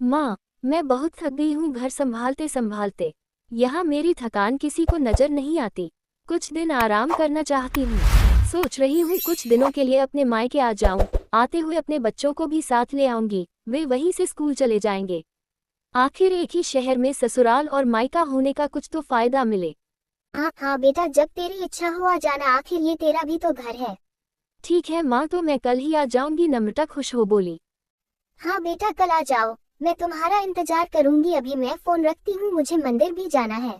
माँ, मैं बहुत थक गई हूँ घर संभालते संभालते। यहाँ मेरी थकान किसी को नजर नहीं आती। कुछ दिन आराम करना चाहती हूँ। सोच रही हूँ कुछ दिनों के लिए अपने मायके आ जाऊँ। आते हुए अपने बच्चों को भी साथ ले आऊंगी, वे वहीं से स्कूल चले जाएंगे। आखिर एक ही शहर में ससुराल और मायका होने का कुछ तो फायदा मिले। हाँ हाँ बेटा, जब तेरी इच्छा हो आ जाना, आखिर ये तेरा भी तो घर है। ठीक है माँ, तो मैं कल ही आ जाऊंगी, नम्रता खुश हो बोली। हाँ बेटा, कल आ जाओ, मैं तुम्हारा इंतजार करूंगी। अभी मैं फोन रखती हूँ, मुझे मंदिर भी जाना है।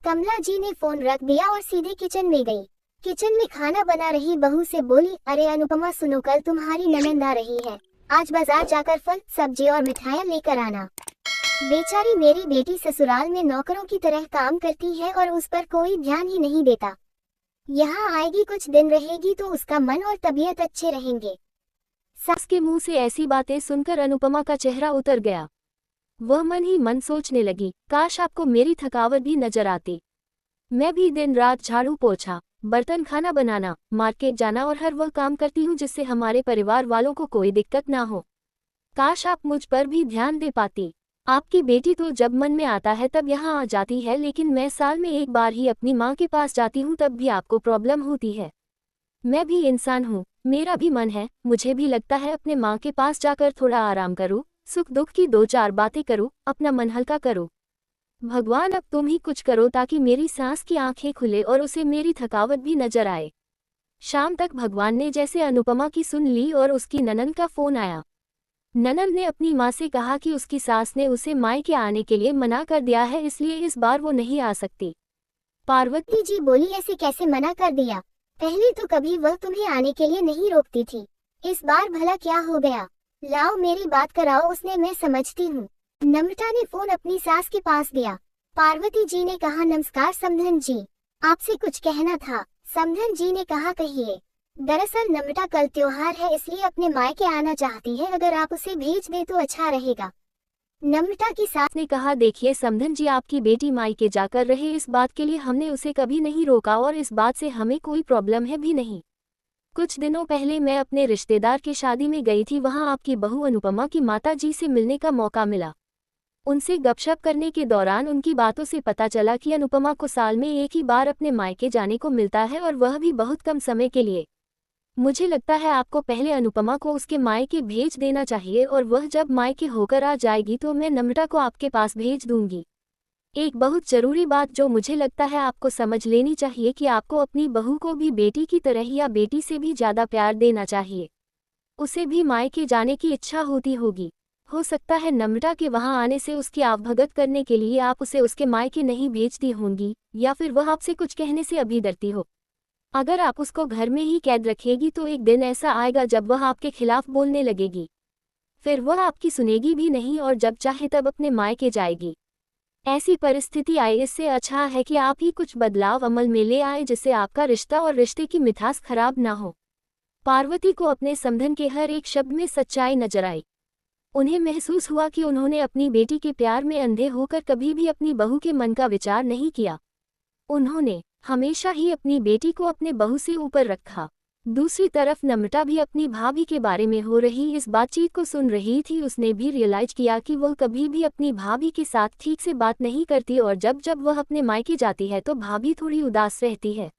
कमला जी ने फोन रख दिया और सीधे किचन में गई। किचन में खाना बना रही बहू से बोली, अरे अनुपमा सुनो, कल तुम्हारी ननंद आ रही है। आज बाजार जाकर फल सब्जी और मिठाइयाँ लेकर आना। बेचारी मेरी बेटी ससुराल में नौकरों की तरह काम करती है और उस पर कोई ध्यान ही नहीं देता। यहाँ आएगी, कुछ दिन रहेगी तो उसका मन और तबीयत अच्छे रहेंगे। सास के मुंह से ऐसी बातें सुनकर अनुपमा का चेहरा उतर गया। वह मन ही मन सोचने लगी, काश आपको मेरी थकावट भी नजर आती। मैं भी दिन रात झाड़ू पोछा, बर्तन खाना बनाना, मार्केट जाना और हर वह काम करती हूँ जिससे हमारे परिवार वालों को कोई दिक्कत ना हो। काश आप मुझ पर भी ध्यान दे पाती। आपकी बेटी तो जब मन में आता है तब यहाँ आ जाती है, लेकिन मैं साल में एक बार ही अपनी माँ के पास जाती हूँ, तब भी आपको प्रॉब्लम होती है। मैं भी इंसान हूँ, मेरा भी मन है, मुझे भी लगता है अपने माँ के पास जाकर थोड़ा आराम करूँ, सुख दुख की दो चार बातें करूँ, अपना मन हल्का करूँ। भगवान अब तुम ही कुछ करो ताकि मेरी सांस की आंखें खुले और उसे मेरी थकावट भी नजर आए। शाम तक भगवान ने जैसे अनुपमा की सुन ली और उसकी ननंद का फोन आया। ननंद ने अपनी माँ से कहा कि उसकी सास ने उसे मायके आने के लिए मना कर दिया है, इसलिए इस बार वो नहीं आ सकती। पार्वती जी बोली, ऐसे कैसे मना कर दिया? पहले तो कभी वह तुम्हें आने के लिए नहीं रोकती थी, इस बार भला क्या हो गया? लाओ मेरी बात कराओ उसने, मैं समझती हूँ। नम्रता ने फोन अपनी सास के पास दिया। पार्वती जी ने कहा, नमस्कार समधन जी, आपसे कुछ कहना था। समधन जी ने कहा, कहिए। दरअसल नम्रता कल त्योहार है, इसलिए अपने मायके आना चाहती है, अगर आप उसे भेज दे तो अच्छा रहेगा। नम्रता की सास ने कहा, देखिए समधन जी, आपकी बेटी मायके जाकर रहे, इस बात के लिए हमने उसे कभी नहीं रोका और इस बात से हमें कोई प्रॉब्लम है भी नहीं। कुछ दिनों पहले मैं अपने रिश्तेदार की शादी में गई थी, वहां आपकी बहू अनुपमा की माता जी से मिलने का मौका मिला। उनसे गपशप करने के दौरान उनकी बातों से पता चला कि अनुपमा को साल में एक ही बार अपने मायके जाने को मिलता है और वह भी बहुत कम समय के लिए। मुझे लगता है आपको पहले अनुपमा को उसके मायके भेज देना चाहिए और वह जब मायके होकर आ जाएगी तो मैं नम्रता को आपके पास भेज दूंगी। एक बहुत जरूरी बात जो मुझे लगता है आपको समझ लेनी चाहिए कि आपको अपनी बहू को भी बेटी की तरह या बेटी से भी ज्यादा प्यार देना चाहिए। उसे भी मायके जाने की इच्छा होती होगी। हो सकता है नम्रता के वहां आने से उसकी आवभगत करने के लिए आप उसे उसके मायके नहीं भेजती होंगी, या फिर वह आपसे कुछ कहने से अभी डरती हो। अगर आप उसको घर में ही कैद रखेगी तो एक दिन ऐसा आएगा जब वह आपके खिलाफ बोलने लगेगी। फिर वह आपकी सुनेगी भी नहीं और जब चाहे तब अपने मायके जाएगी। ऐसी परिस्थिति आए, इससे अच्छा है कि आप ही कुछ बदलाव अमल में ले आए जिससे आपका रिश्ता और रिश्ते की मिठास खराब ना हो। पार्वती को अपने समधन के हर एक शब्द में सच्चाई नजर आई। उन्हें महसूस हुआ कि उन्होंने अपनी बेटी के प्यार में अंधे होकर कभी भी अपनी बहू के मन का विचार नहीं किया। उन्होंने हमेशा ही अपनी बेटी को अपने बहू से ऊपर रखा। दूसरी तरफ नम्रता भी अपनी भाभी के बारे में हो रही इस बातचीत को सुन रही थी। उसने भी रियलाइज किया कि वह कभी भी अपनी भाभी के साथ ठीक से बात नहीं करती और जब जब वह अपने मायके जाती है तो भाभी थोड़ी उदास रहती है।